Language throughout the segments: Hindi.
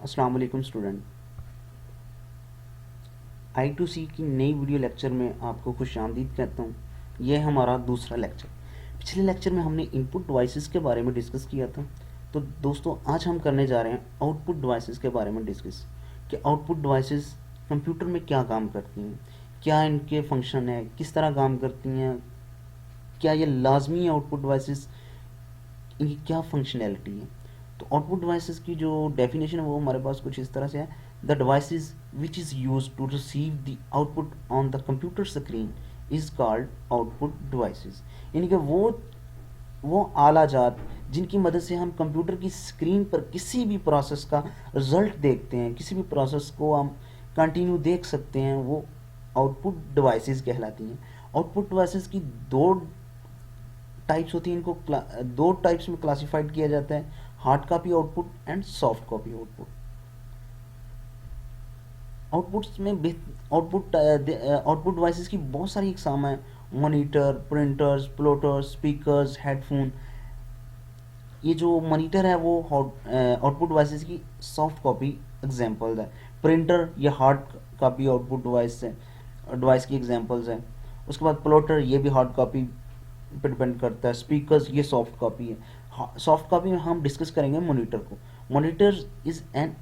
अस्सलाम वालेकुम स्टूडेंट। I2C की नई वीडियो लेक्चर में आपको खुशामदीद कहता हूँ। यह हमारा दूसरा लेक्चर। पिछले लेक्चर में हमने इनपुट डिवाइसेस के बारे में डिस्कस किया था। तो दोस्तों आज हम करने जा रहे हैं आउटपुट डिवाइसेस के बारे में डिस्कस कि आउटपुट डिवाइसेस कंप्यूटर में क्या काम करती हैं, क्या इनके फंक्शन है, किस तरह काम करती हैं, क्या ये लाजमी आउटपुट डिवाइसेस, इनकी क्या फंक्शनैलिटी है। तो आउटपुट डिवाइसेस की जो डेफिनेशन है वो हमारे पास कुछ इस तरह से है। The devices which is use to receive the output on the computer screen is called output devices. यानी कि वो आला जात जिनकी मदद से हम कंप्यूटर की स्क्रीन पर किसी भी प्रोसेस का रिजल्ट देखते हैं, किसी भी प्रोसेस को हम कंटिन्यू देख सकते हैं, वो आउटपुट डिवाइसेस कहलाती हैं। आउटपुट डिवाइसेस की दो टाइप्स होती हैं, इनको दो टाइप्स में क्लासिफाइड किया जाता है, hard copy output and soft copy output. Outputs में आउटपुट डिवाइसेस की बहुत सारी इकसाम है। Monitor, printers, plotters, speakers, headphone. ये जो मॉनिटर है वो आउटपुट डिवाइसेस की सॉफ्ट कॉपी एग्जांपल्स है। प्रिंटर ये हार्ड कॉपी आउटपुट डिवाइस की एग्जांपल्स है। उसके बाद प्लॉटर ये भी हार्ड कॉपी पे डिपेंड करता है। स्पीकर्स ये सॉफ्ट कॉपी है। सॉफ्ट कॉपी में हम डिस्कस करेंगे मॉनिटर को। Monitor is an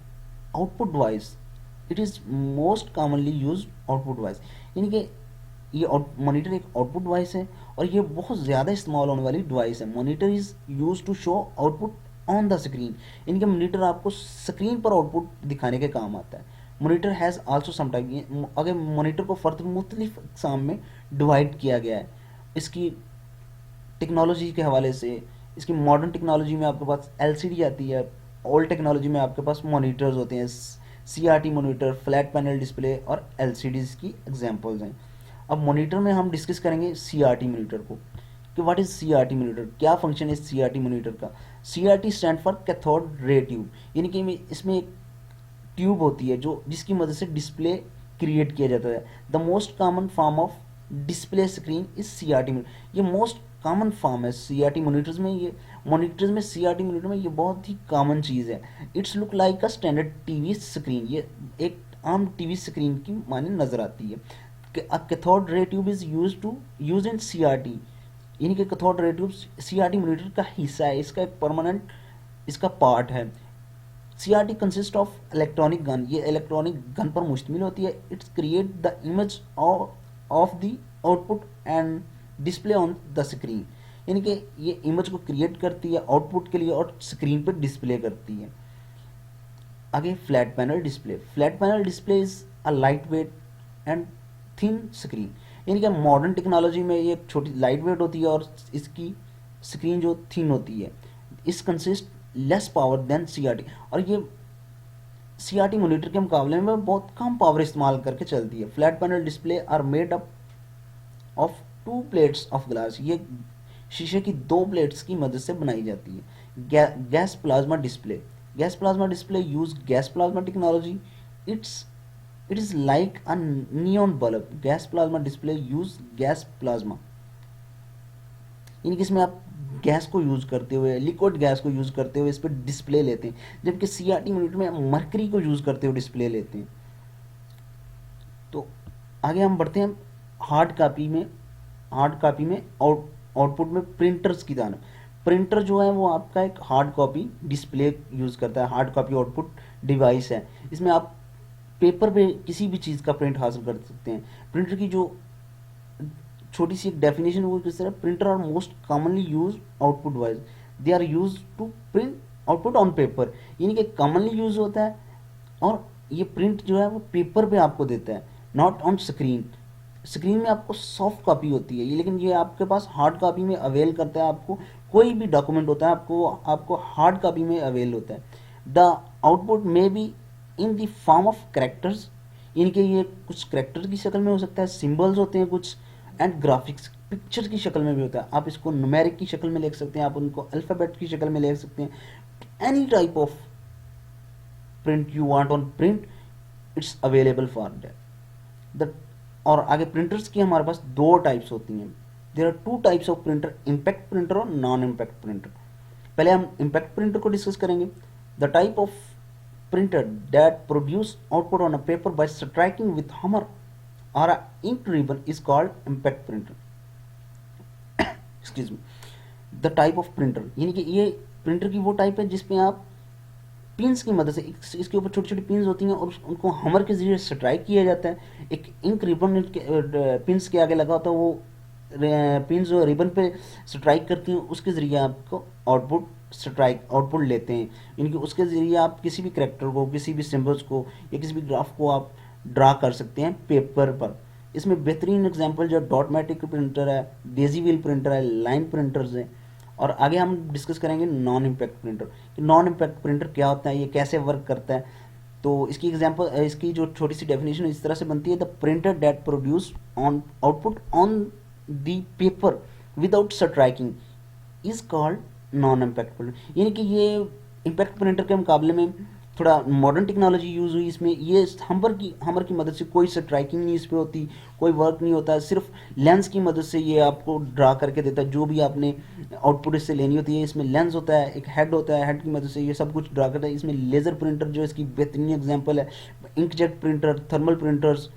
output device, it is most commonly use output device. यानी कि ये मॉनिटर एक आउटपुट डिवाइस है और ये बहुत ज़्यादा इस्तेमाल होने वाली डिवाइस है। Monitor is use to show output on the screen. इनके मॉनिटर आपको स्क्रीन पर आउटपुट दिखाने के काम आता है। Monitor has also some type, अगर मॉनिटर को फर्दर मुख्तलिफ इकसाम में डिवाइड किया गया है। इसकी टेक्नोलॉजी के हवाले से, इसकी मॉडर्न टेक्नोलॉजी में आपके पास एलसीडी आती है, ओल्ड टेक्नोलॉजी में आपके पास मॉनिटर्स होते हैं, CRT monitor, flat panel display और एलसीडीज की एग्जांपल्स हैं। अब मॉनिटर में हम डिस्कस करेंगे सीआरटी मॉनिटर को कि व्हाट इज सीआरटी मॉनिटर, क्या फंक्शन है सीआरटी मॉनिटर का। CRT stand for cathode ray tube, यानी कि इसमें एक ट्यूब होती है जो जिसकी मदद से डिस्प्ले क्रिएट किया जाता है। The most common form of display screen is CRT monitor. ये मोस्ट कॉमन फॉर्म है सीआरटी मॉनिटर्स में। ये मॉनिटर्स में सीआरटी मॉनिटर में ये बहुत ही कॉमन चीज़ है। It's look like a standard TV screen. ये एक आम टीवी स्क्रीन की माने नज़र आती है। Cathode ray tube is use in CRT, यानी कि cathode ray tube CRT monitor का हिस्सा है, इसका एक परमानेंट इसका पार्ट है। CRT consist of electronic gun, ये इलेक्ट्रॉनिक गन पर मुश्तमिल होती है। It's create the image of the output and display on the screen, यानी कि ये इमेज को क्रिएट करती है आउटपुट के लिए और स्क्रीन पर डिस्प्ले करती है। आगे flat panel display. Flat panel display is a light weight and thin screen, यानी कि मॉडर्न टेक्नोलॉजी में ये छोटी लाइट वेट होती है और इसकी स्क्रीन जो थिन होती है। इस consist less power than CRT, और ये सीआरटी मॉनिटर के मुकाबले में बहुत कम पावर इस्तेमाल करके चलती है। Flat panel display are made up of two plates of glass, ये शीशे की दो प्लेट्स की मदद से बनाई जाती है। Gas plasma display. Gas plasma display use gas plasma technology. It is like a neon bulb. Gas plasma display use gas plasma, यानी कि इसमें आप गैस को यूज करते हुए, लिक्विड गैस को यूज करते हुए इस पर डिस्प्ले लेते हैं, जबकि सीआरटी मॉनिटर में मरकरी को यूज करते हुए डिस्प्ले लेते हैं। तो आगे हम बढ़ते हैं हार्ड कॉपी में। हार्ड कॉपी में आउटपुट में प्रिंटर्स की जानब। प्रिंटर जो है वो आपका एक हार्ड कॉपी डिस्प्ले यूज़ करता है, हार्ड कॉपी आउटपुट डिवाइस है। इसमें आप पेपर पे किसी भी चीज़ का प्रिंट हासिल कर सकते हैं। प्रिंटर की जो छोटी सी एक डेफिनेशन वो किस तरह, printer are most commonly use output device, they are use to print output on paper, यानी कि कॉमनली यूज होता है और ये प्रिंट जो है वो पेपर पे आपको देता है, नॉट ऑन स्क्रीन। स्क्रीन में आपको सॉफ्ट कॉपी होती है ये, लेकिन ये आपके पास हार्ड कॉपी में अवेल करता है। आपको कोई भी डॉक्यूमेंट होता है आपको हार्ड कॉपी में अवेल होता है। The output may be in the form of characters, यानी कि ये कुछ करेक्टर की शक्ल में हो सकता है, सिंबल्स होते हैं कुछ, एंड ग्राफिक्स पिक्चर की शक्ल में भी होता है। आप इसको न्यूमेरिक की शक्ल में लिख सकते हैं, आप उनको अल्फ़ाबेट की शक्ल में लिख सकते हैं। Any type of print you want on print, it's available for that. और आगे प्रिंटर्स की हमारे पास दो टाइप्स होती हैं। There are two types of printer, impact printer और नॉन इम्पैक्ट प्रिंटर। पहले हम इम्पैक्ट प्रिंटर को डिस्कस करेंगे। The type of printer that produce output on a paper by striking with hammer or a ink ribbon is called impact printer. Excuse me. The type of printer, यानी कि ये प्रिंटर की वो टाइप है जिसपे आप पिंस की मदद से, इसके ऊपर छोटी छोटी पिंस होती हैं और उनको हमर के जरिए स्ट्राइक किया जाता है. एक इंक रिबन पिंस के आगे लगा होता है, वो पिंस जो रिबन पे स्ट्राइक करती हैं उसके ज़रिए आपको आउटपुट लेते हैं. यानी कि उसके ज़रिए आप किसी भी करेक्टर को, किसी भी सिम्बल्स को या किसी भी ग्राफ को आप ड्रा कर सकते हैं पेपर पर. इसमें बेहतरीन एग्जांपल जो डॉटमेटिक प्रिंटर है, डेजी व्हील प्रिंटर है, लाइन प्रिंटर्स हैं. और आगे हम डिस्कस करेंगे non impact printer. Non impact printer क्या होता है, ये कैसे वर्क करता है. तो इसकी एग्जांपल, इसकी जो छोटी सी डेफिनेशन इस तरह से बनती है: the printer that produce on output on the paper without striking is called non impact printer. यानी कि ये इम्पैक्ट प्रिंटर के मुकाबले में थोड़ा मॉडर्न टेक्नोलॉजी यूज़ हुई इसमें. ये हमर की मदद से कोई स्ट्राइकिंग नहीं इस पर होती, कोई वर्क नहीं होता, सिर्फ लेंस की मदद से ये आपको ड्रा करके देता है जो भी आपने आउटपुट इससे लेनी होती है. इसमें लेंस होता है, एक हेड होता है, हेड की मदद से ये सब कुछ ड्रा करता है. इसमें लेज़र प्रिंटर जो इसकी बेहतरीन एग्जाम्पल है, इंकजेट प्रिंटर, थर्मल प्रिंटर्स,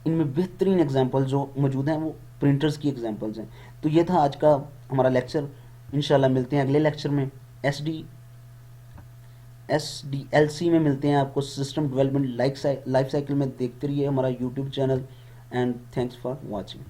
इनमें बेहतरीन एग्जाम्पल जो मौजूद हैं वो प्रिंटर्स की एग्जाम्पल्स हैं. तो ये था आज का हमारा लेक्चर. इंशाल्लाह मिलते हैं अगले लेक्चर में. SDLC में मिलते हैं आपको. सिस्टम डेवलपमेंट लाइफ साइकिल में देखते रहिए हमारा YouTube channel. And thanks for watching.